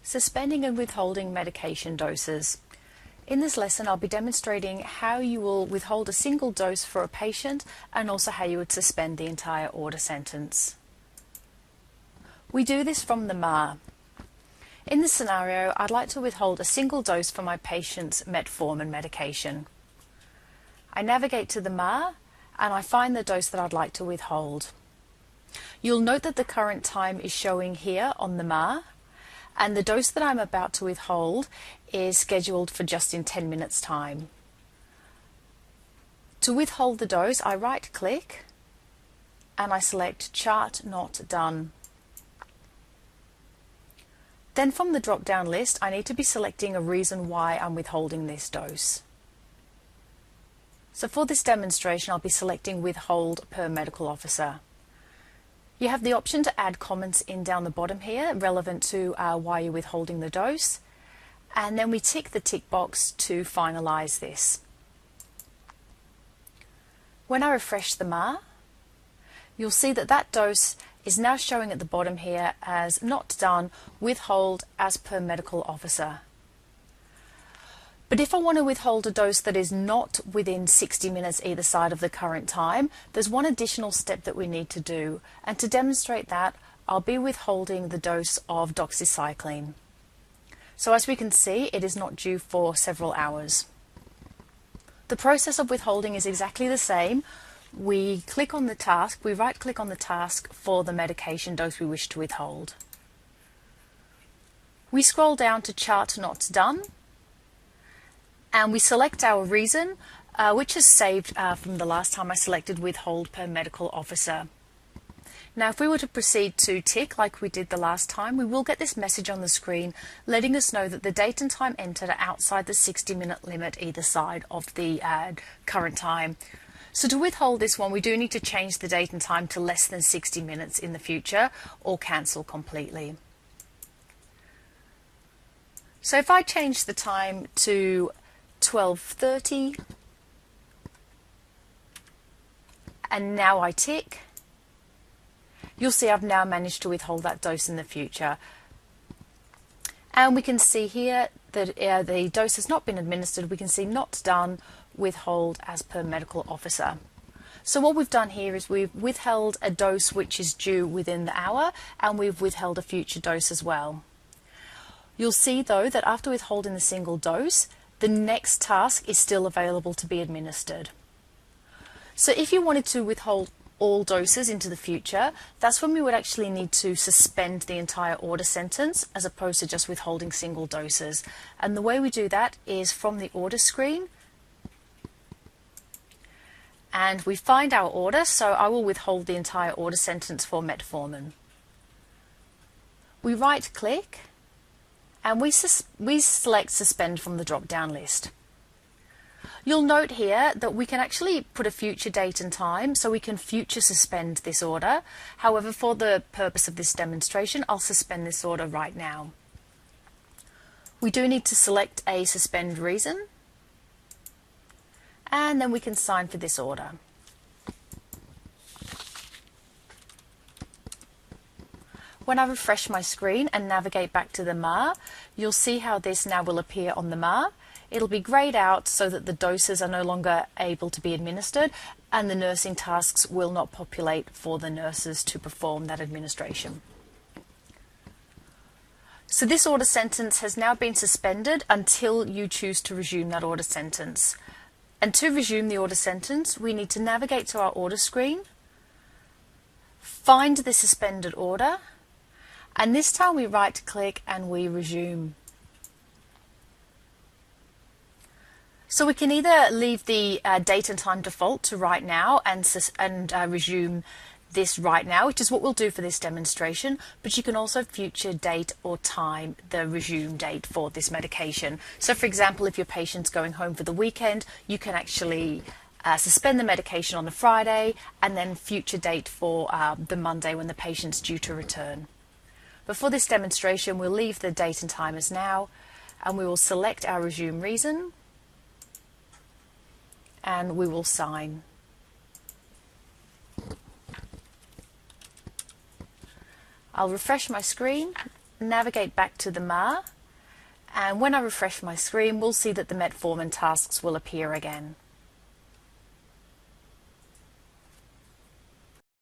Suspending and withholding medication doses. In this lesson, I'll be demonstrating how you will withhold a single dose for a patient and also how you would suspend the entire order sentence. We do this from the MAR. In this scenario, I'd like to withhold a single dose for my patient's metformin medication. I navigate to the MAR and I find the dose that I'd like to withhold. You'll note that the current time is showing here on the MAR, and the dose that I'm about to withhold is scheduled for just in 10 minutes time. To withhold the dose, I right click and I select Chart Not Done. Then from the drop down list, I need to be selecting a reason why I'm withholding this dose. So for this demonstration, I'll be selecting Withhold per medical officer. You have the option to add comments in down the bottom here relevant to why you're withholding the dose, and then we tick the tick box to finalize this. When I refresh the MAR, you'll see that that dose is now showing at the bottom here as not done, withhold as per medical officer. But if I want to withhold a dose that is not within 60 minutes either side of the current time, there's one additional step that we need to do. And to demonstrate that, I'll be withholding the dose of doxycycline. So as we can see, it is not due for several hours. The process of withholding is exactly the same. We click on the task, we right click on the task for the medication dose we wish to withhold. We scroll down to Chart Not Done, and we select our reason, which is saved from the last time I selected Withhold per medical officer. Now if we were to proceed to tick like we did the last time, we will get this message on the screen letting us know that the date and time entered are outside the 60-minute limit either side of the current time. So to withhold this one, we do need to change the date and time to less than 60 minutes in the future or cancel completely. So if I change the time to 12:30 and now I tick, you'll see I've now managed to withhold that dose in the future. And we can see here that the dose has not been administered. We can see not done, withhold as per medical officer. So what we've done here is we've withheld a dose which is due within the hour, and we've withheld a future dose as well. You'll see though that after withholding the single dose, the next task is still available to be administered. So if you wanted to withhold all doses into the future, that's when we would actually need to suspend the entire order sentence as opposed to just withholding single doses. And the way we do that is from the order screen, and we find our order, so I will withhold the entire order sentence for metformin. We right click and we select Suspend from the drop down list. You'll note here that we can actually put a future date and time, so we can future suspend this order. However, for the purpose of this demonstration, I'll suspend this order right now. We do need to select a suspend reason, and then we can sign for this order. When I refresh my screen and navigate back to the MAR, you'll see how this now will appear on the MAR. It'll be grayed out so that the doses are no longer able to be administered, and the nursing tasks will not populate for the nurses to perform that administration. So this order sentence has now been suspended until you choose to resume that order sentence. And to resume the order sentence, we need to navigate to our order screen, find the suspended order, and this time we right click and we resume. So we can either leave the date and time default to right now and resume this right now, which is what we'll do for this demonstration, but you can also future date or time the resume date for this medication. So for example, if your patient's going home for the weekend, you can actually suspend the medication on the Friday and then future date for the Monday when the patient's due to return. But for this demonstration, we'll leave the date and time as now, and we will select our resume reason, and we will sign. I'll refresh my screen navigate back to the MAR, and when I refresh my screen, we'll see that the metformin tasks will appear again.